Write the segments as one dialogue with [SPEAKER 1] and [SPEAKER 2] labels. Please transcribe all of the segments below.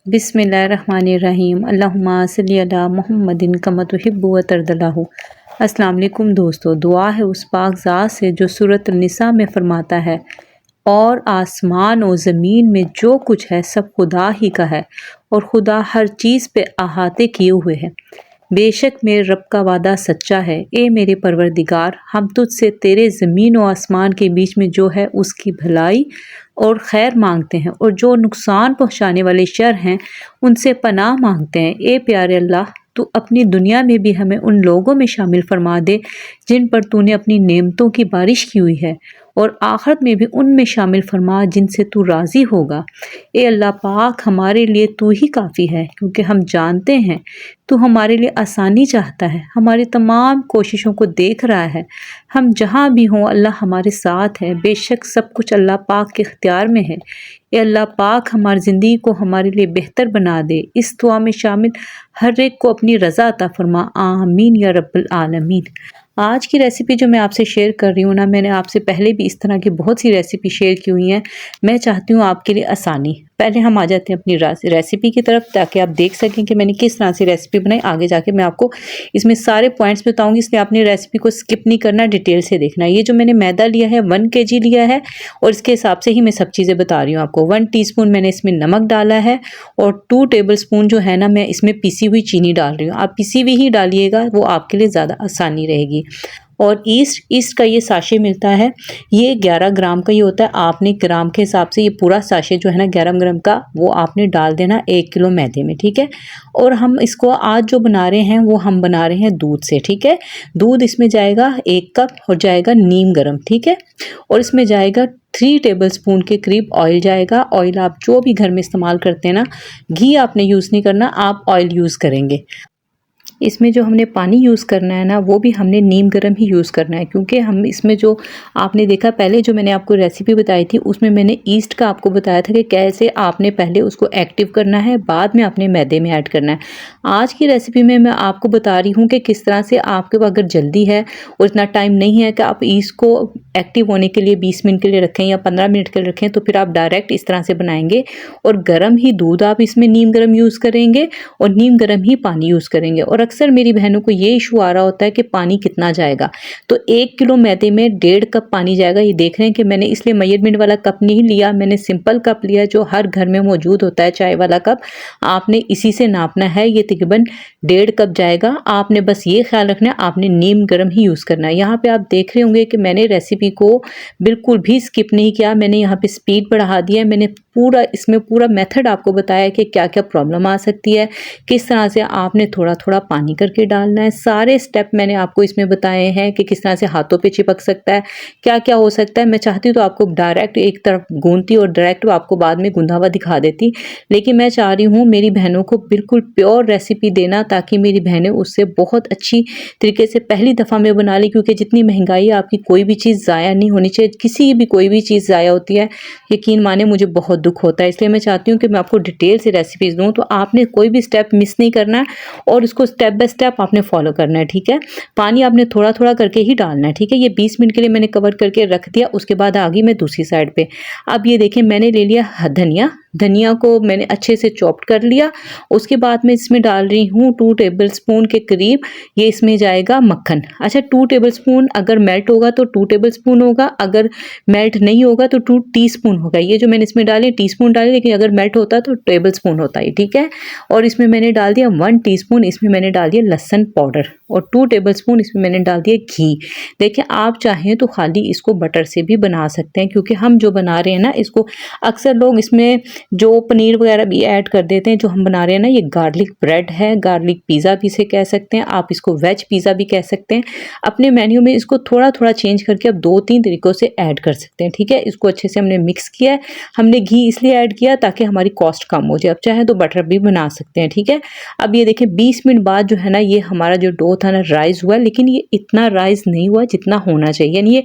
[SPEAKER 1] बिस्मिल्लाहिर्रहमानिर्रहीम अल्लाहुम्मा सल्ली अला मुहम्मदिन कमा तुहिब्बु व तर्दल्लाहु। अस्सलाम वालेकुम दोस्तों, दुआ है उस पाक ज़ात से जो सूरत निसा में फरमाता है, और आसमान और ज़मीन में जो कुछ है सब खुदा ही का है और खुदा हर चीज़ पे अहाते किए हुए है। बेशक मेरे रब का वादा सच्चा है। ए मेरे परवरदिगार, हम तुझसे तेरे ज़मीन और आसमान के बीच में जो है उसकी भलाई और खैर मांगते हैं, और जो नुकसान पहुँचाने वाले शर हैं उनसे पनाह मांगते हैं। ए प्यारे अल्लाह, तू अपनी दुनिया में भी हमें उन लोगों में शामिल फरमा दे जिन पर तूने अपनी नेमतों की बारिश की हुई है, और आखिरत में भी उनमें शामिल फरमा जिनसे तू राज़ी होगा। ए अल्लाह पाक, हमारे लिए तू ही काफ़ी है, क्योंकि हम जानते हैं तू हमारे लिए आसानी चाहता है, हमारी तमाम कोशिशों को देख रहा है। हम जहाँ भी हों अल्लाह हमारे साथ है। बेशक सब कुछ अल्लाह पाक के इख्तियार में है। ए अल्लाह पाक, हमारी ज़िंदगी को हमारे लिए बेहतर बना दे। इस दुआ में शामिल हर एक को अपनी रज़ा अता फरमा। आमीन या रब्बल आलमीन। आज की रेसिपी जो मैं आपसे शेयर कर रही हूँ ना, मैंने आपसे पहले भी इस तरह की बहुत सी रेसिपी शेयर की हुई हैं। मैं चाहती हूँ आपके लिए आसानी। पहले हम आ जाते हैं अपनी रेसिपी की तरफ, ताकि आप देख सकें कि मैंने किस तरह से रेसिपी बनाई। आगे जाके मैं आपको इसमें सारे पॉइंट्स बताऊंगी, इसलिए आपने रेसिपी को स्किप नहीं करना, डिटेल से देखना। ये जो मैंने मैदा लिया है 1 kg लिया है, और इसके हिसाब से ही मैं सब चीज़ें बता रही हूँ आपको। 1 टीस्पून मैंने इसमें नमक डाला है, और 2 टेबलस्पून जो है ना, मैं इसमें पिसी हुई चीनी डाल रही हूँ। आप पिसी हुई ही डालिएगा, वो आपके लिए ज़्यादा आसानी रहेगी। और ईस्ट का ये साशे मिलता है, ये 11 ग्राम का ही होता है। आपने ग्राम के हिसाब से ये पूरा साशे जो है ना 11 ग्राम का, वो आपने डाल देना 1 किलो मैदे में, ठीक है। और हम इसको आज जो बना रहे हैं वो हम बना रहे हैं दूध से, ठीक है। दूध इसमें जाएगा 1 कप, और जाएगा नीम गर्म, ठीक है। और इसमें जाएगा 3 टेबलस्पून के करीब ऑयल जाएगा। ऑयल आप जो भी घर में इस्तेमाल करते हैं ना, घी आपने यूज़ नहीं करना, आप ऑयल यूज़ करेंगे। इसमें जो हमने पानी यूज़ करना है ना, वो भी हमने नीम गर्म ही यूज़ करना है, क्योंकि हम इसमें जो आपने देखा पहले जो मैंने आपको रेसिपी बताई थी, उसमें मैंने ईस्ट का आपको बताया था कि कैसे आपने पहले उसको एक्टिव करना है, बाद में आपने मैदे में ऐड करना है। आज की रेसिपी में मैं आपको बता रही हूँ कि किस तरह से आपके अगर जल्दी है और इतना टाइम नहीं है कि आप ईस्ट को एक्टिव होने के लिए 20 मिनट के लिए रखें या 15 मिनट के लिए रखें, तो फिर आप डायरेक्ट इस तरह से बनाएंगे, और गर्म ही दूध आप इसमें नीम गर्म यूज़ करेंगे, और नीम गर्म ही पानी यूज़ करेंगे। और अक्सर मेरी बहनों को ये इशू आ रहा होता है कि पानी कितना जाएगा, तो 1 किलो मैदे में 1.5 कप पानी जाएगा। ये देख रहे हैं कि मैंने इसलिए मेजरमेंट वाला कप नहीं लिया, मैंने सिंपल कप लिया जो हर घर में मौजूद होता है, चाय वाला कप। आपने इसी से नापना है। ये तकरीबन 1.5 कप जाएगा। आपने बस ये ख्याल रखना है आपने नीम गर्म ही यूज़ करना है। यहाँ पे आप देख रहे होंगे कि मैंने रेसिपी को बिल्कुल भी स्किप नहीं किया, मैंने यहाँ पे स्पीड बढ़ा दिया है। मैंने पूरा इसमें पूरा मेथड आपको बताया है कि क्या क्या प्रॉब्लम आ सकती है, किस तरह से आपने थोड़ा थोड़ा पानी करके डालना है। सारे स्टेप मैंने आपको इसमें बताए हैं कि किस तरह से हाथों पे चिपक सकता है, क्या क्या हो सकता है। मैं चाहती हूँ तो आपको डायरेक्ट एक तरफ गूंथती और डायरेक्ट आपको बाद में गूंधा हुआ दिखा देती, लेकिन मैं चाह रही हूँ मेरी बहनों को बिल्कुल प्योर रेसिपी देना, ताकि मेरी बहनें उससे बहुत अच्छी तरीके से पहली दफ़ा में बना ली। क्योंकि जितनी महंगाई है, आपकी कोई भी चीज़ ज़ाया नहीं होनी चाहिए। किसी भी कोई भी चीज़ ज़ाया होती है, यकीन माने मुझे बहुत दुख होता है। इसलिए मैं चाहती हूँ कि मैं आपको डिटेल से रेसिपीज़ दूँ, तो आपने कोई भी स्टेप मिस नहीं करना है, और इसको स्टेप बाय स्टेप आपने फॉलो करना है, ठीक है। पानी आपने थोड़ा थोड़ा करके ही डालना है, ठीक है। ये 20 मिनट के लिए मैंने कवर करके रख दिया। उसके बाद आ गई मैं दूसरी साइड पे। अब ये देखें, मैंने ले लिया धनिया को मैंने अच्छे से चॉप्ड कर लिया। उसके बाद मैं इसमें डाल रही हूँ 2 टेबलस्पून के करीब, ये इसमें जाएगा मक्खन। अच्छा, 2 टेबलस्पून अगर मेल्ट होगा तो 2 टेबलस्पून होगा, अगर मेल्ट नहीं होगा तो 2 टीस्पून होगा। ये जो मैंने इसमें डाली टीस्पून डाली, लेकिन अगर मेल्ट होता तो टेबलस्पून होता है, ठीक है। और इसमें मैंने डाल दिया 1 टीस्पून, इसमें मैंने डाल दिया लहसुन पाउडर, और 2 टेबलस्पून इसमें मैंने डाल दिया घी। देखिए, आप चाहें तो खाली इसको बटर से भी बना सकते हैं, क्योंकि हम जो बना रहे हैं ना, इसको अक्सर लोग इसमें जो पनीर वगैरह भी ऐड कर देते हैं। जो हम बना रहे हैं ना, ये गार्लिक ब्रेड है, गार्लिक पिज़्ज़ा भी इसे कह सकते हैं, आप इसको वेज पिज़्ज़ा भी कह सकते हैं। अपने मेन्यू में इसको थोड़ा थोड़ा चेंज करके आप 2-3 तरीक़ों से ऐड कर सकते हैं, ठीक है। इसको अच्छे से हमने मिक्स किया है। हमने घी इसलिए ऐड किया ताकि हमारी कॉस्ट कम हो जाए। अब चाहे तो बटर भी बना सकते हैं, ठीक है। अब ये देखें, 20 मिनट बाद जो है ना, ये हमारा जो डो था ना राइज़ हुआ, लेकिन ये इतना राइज़ नहीं हुआ जितना होना चाहिए, यानी ये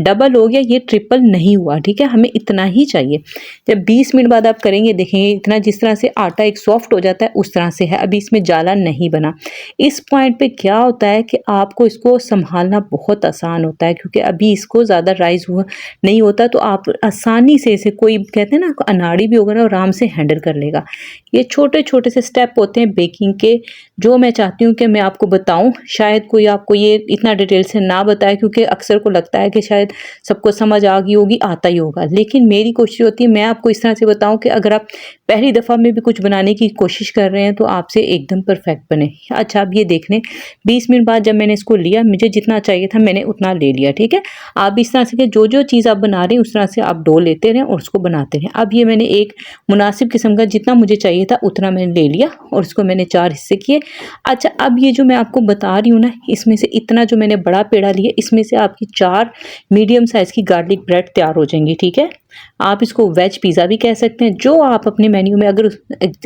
[SPEAKER 1] डबल हो गया, ये ट्रिपल नहीं हुआ। ठीक है, हमें इतना ही चाहिए। जब 20 मिनट बाद आप करेंगे, देखेंगे इतना जिस तरह से आटा एक सॉफ्ट हो जाता है उस तरह से है, अभी इसमें जाला नहीं बना। इस पॉइंट पे क्या होता है कि आपको इसको संभालना बहुत आसान होता है, क्योंकि अभी इसको ज़्यादा राइज़ हुआ नहीं होता, तो आप आसानी से इसे, कोई कहते हैं ना अनाड़ी भी होगा ना, आराम से हैंडल कर लेगा। ये छोटे छोटे से स्टेप होते हैं बेकिंग के, जो मैं चाहती हूँ कि मैं आपको बताऊँ। शायद कोई आपको ये इतना डिटेल से ना बताए, क्योंकि अक्सर को लगता है कि शायद सबको समझ आ गई होगी, आता ही होगा, लेकिन मेरी कोशिश होती है मैं आपको इस तरह से बताऊँ कि अगर आप पहली दफ़ा में भी कुछ बनाने की कोशिश कर रहे हैं तो आपसे एकदम परफेक्ट बने। अच्छा, अब ये देख लें, 20 मिनट बाद जब मैंने इसको लिया, मुझे जितना चाहिए था मैंने उतना ले लिया। ठीक है, आप इस तरह से कि जो जो चीज़ आप बना रहे हैं उस तरह से आप डो लेते रहें और उसको बनाते रहें। अब ये मैंने एक मुनासिब किस्म का जितना मुझे चाहिए था उतना मैंने ले लिया और इसको मैंने 4 हिस्से किए। अच्छा, अब ये जो मैं आपको बता रही हूँ ना, इसमें से इतना जो मैंने बड़ा पेड़ा लिया, इसमें से आपकी 4 मीडियम साइज़ की गार्लिक ब्रेड तैयार हो जाएंगी। ठीक है, आप इसको वेज पिज़्ज़ा भी कह सकते हैं, जो आप अपने मेन्यू में अगर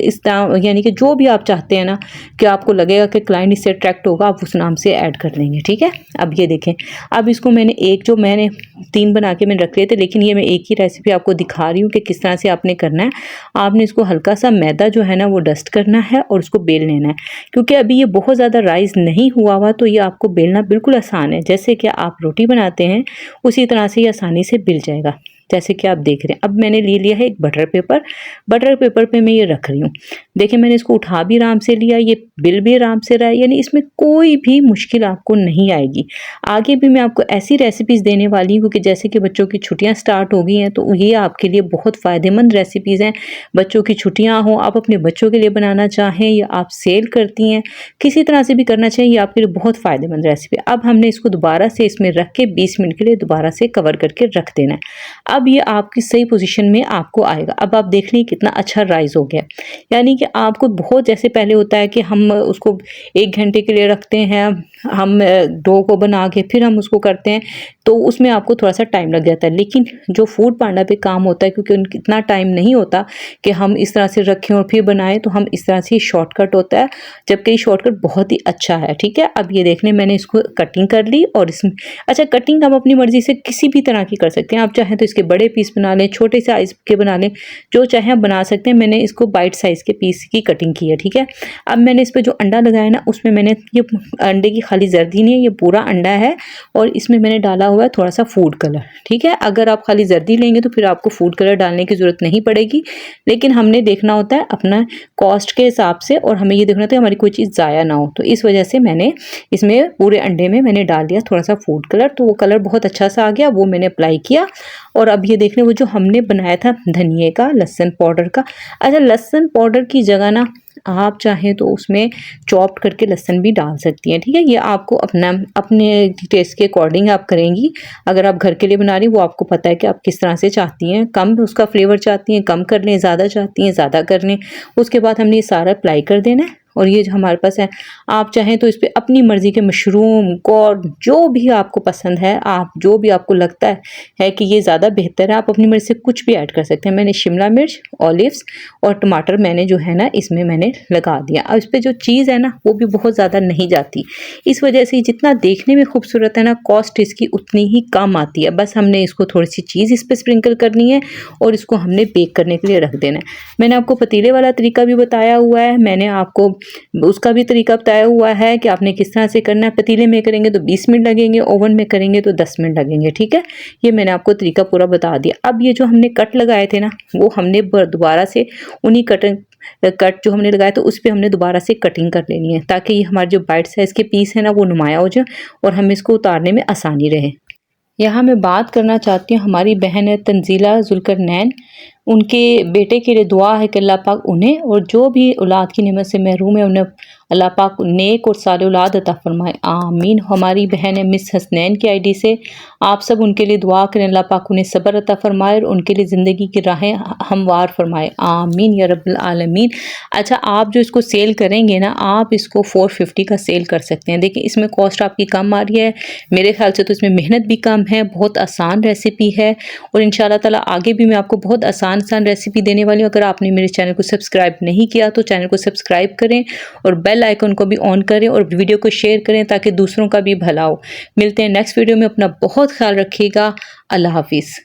[SPEAKER 1] इस तरह, यानी कि जो भी आप चाहते हैं ना कि आपको लगेगा कि क्लाइंट इससे अट्रैक्ट होगा, आप उस नाम से ऐड कर लेंगे। ठीक है, अब ये देखें, अब इसको मैंने जो मैंने 3 बना के मैंने रख लिए थे, लेकिन ये मैं एक ही रेसिपी आपको दिखा रही हूँ कि किस तरह से आपने करना है। आपने इसको हल्का सा मैदा जो है ना वो डस्ट करना है और उसको बेल लेना है, क्योंकि अभी ये बहुत ज़्यादा राइस नहीं हुआ हुआ, तो ये आपको बेलना बिल्कुल आसान है। जैसे कि आप रोटी बनाते हैं उसी तरह से ये आसानी से बिल जाएगा, जैसे कि आप देख रहे हैं। अब मैंने ले लिया है एक बटर पेपर पे मैं ये रख रही हूँ। देखिए, मैंने इसको उठा भी आराम से लिया, ये बिल भी आराम से रहा है, यानी इसमें कोई भी मुश्किल आपको नहीं आएगी। आगे भी मैं आपको ऐसी रेसिपीज़ देने वाली हूँ, क्योंकि जैसे कि बच्चों की छुट्टियाँ स्टार्ट हो गई हैं, तो ये आपके लिए बहुत फ़ायदेमंद रेसिपीज़ हैं। बच्चों की छुट्टियाँ हों, आप अपने बच्चों के लिए बनाना चाहें या आप सेल करती हैं, किसी तरह से भी करना चाहिए, ये आपके लिए बहुत फ़ायदेमंद रेसिपी। अब हमने इसको दोबारा से इसमें रख के 20 मिनट के लिए दोबारा से कवर करके रख देना है। अब ये आपकी सही पोजीशन में आपको आएगा। अब आप देख लीजिए कितना अच्छा राइज़ हो गया, यानी कि आपको बहुत, जैसे पहले होता है कि हम उसको 1 घंटे के लिए रखते हैं, हम डो को बना के फिर हम उसको करते हैं, तो उसमें आपको थोड़ा सा टाइम लग जाता है। लेकिन जो फूड पांडा पे काम होता है, क्योंकि उनकी इतना टाइम नहीं होता कि हम इस तरह से रखें और फिर बनाएं, तो हम इस तरह से शॉर्टकट होता है, जबकि शॉर्टकट बहुत ही अच्छा है। ठीक है, अब ये देख लें, मैंने इसको कटिंग कर ली और इसमें, अच्छा, कटिंग आप अपनी मर्जी से किसी भी तरह की कर सकते हैं। आप चाहें तो इसके बड़े पीस बना लें, छोटे साइज़ के बना लें, जो चाहे आप बना सकते हैं। मैंने इसको बाइट साइज़ के पीस की कटिंग की है। ठीक है, अब मैंने इस पर जो अंडा लगाया ना, उसमें मैंने ये अंडे की खाली जर्दी नहीं है, ये पूरा अंडा है और इसमें मैंने डाला हुआ है थोड़ा सा फूड कलर। ठीक है, अगर आप खाली जर्दी लेंगे तो फिर आपको फूड कलर डालने की ज़रूरत नहीं पड़ेगी, लेकिन हमने देखना होता है अपना कॉस्ट के हिसाब से, और हमें ये देखना होता है हमारी कोई चीज़ ज़ाया ना हो। तो इस वजह से मैंने इसमें पूरे अंडे में मैंने डाल दिया थोड़ा सा फूड कलर, तो वो कलर बहुत अच्छा सा आ गया, वो मैंने अप्लाई किया। और अब ये देख लें, वो जो हमने बनाया था धनिए का, लहसुन पाउडर का, अच्छा, लहसुन पाउडर की जगह ना आप चाहें तो उसमें चॉप्ड करके लहसुन भी डाल सकती हैं। ठीक है, ये आपको अपने टेस्ट के अकॉर्डिंग आप करेंगी। अगर आप घर के लिए बना रही हैं, वो आपको पता है कि आप किस तरह से चाहती हैं, कम उसका फ्लेवर चाहती हैं कम कर लें, ज़्यादा चाहती हैं ज़्यादा कर लें। उसके बाद हमने ये सारा अप्लाई कर देना है। और ये जो हमारे पास है, आप चाहें तो इस पर अपनी मर्ज़ी के मशरूम, कॉर्न, जो भी आपको पसंद है, आप जो भी आपको लगता है कि ये ज़्यादा बेहतर है, आप अपनी मर्ज़ी से कुछ भी ऐड कर सकते हैं। मैंने शिमला मिर्च, ऑलिव्स और टमाटर मैंने जो है ना इसमें मैंने लगा दिया। अब इस पर जो चीज़ है ना वो भी बहुत ज़्यादा नहीं जाती, इस वजह से जितना देखने में खूबसूरत है ना, कॉस्ट इसकी उतनी ही कम आती है। बस हमने इसको थोड़ी सी चीज़ इस पर स्प्रिंकल करनी है और इसको हमने बेक करने के लिए रख देना है। मैंने आपको पतीले वाला तरीका भी बताया हुआ है, मैंने आपको उसका भी तरीका बताया हुआ है कि आपने किस तरह से करना है। पतीले में करेंगे तो 20 मिनट लगेंगे, ओवन में करेंगे तो 10 मिनट लगेंगे। ठीक है, ये मैंने आपको तरीका पूरा बता दिया। अब ये जो हमने कट लगाए थे ना, वो हमने दोबारा से उन्हीं कट जो हमने लगाया तो उस पर हमने दोबारा से कटिंग कर लेनी है, ताकि ये हमारे जो बाइट साइज़ के पीस है ना वो नुमाया हो जाए और हमें इसको उतारने में आसानी रहे। यहाँ मैं बात करना चाहती हूँ, हमारी बहन है तंजीला जुल्करनैन, उनके बेटे के लिए दुआ है कि अल्लाह पाक उन्हें और जो भी औलाद की नेमत से महरूम है उन्हें अल्लाह पाक नेक और साले औलाद अता फरमाए, आमीन। हमारी बहन है मिस हसनैन की आईडी से, आप सब उनके लिए दुआ करें, अल्लाह पाक उन्हें सब्र अता फरमाए और उनके लिए ज़िंदगी की राहें हमवार फरमाए, आमीन या रब्बुल आलमीन। अच्छा, आप जो इसको सेल करेंगे ना, आप इसको 450 का सेल कर सकते हैं। देखिए, इसमें कॉस्ट आपकी कम आ रही है, मेरे ख्याल से तो इसमें मेहनत भी कम है, बहुत आसान रेसिपी है और इंशाल्लाह ताला आगे भी मैं आपको बहुत आसान आसान रेसिपी देने वाली हूँ। अगर आपने मेरे चैनल को सब्सक्राइब नहीं किया तो चैनल को सब्सक्राइब करें और बेल आइकन को भी ऑन करें और वीडियो को शेयर करें ताकि दूसरों का भी भला हो। मिलते हैं नेक्स्ट वीडियो में। अपना बहुत ख्याल रखिएगा। अल्लाह हाफिज़।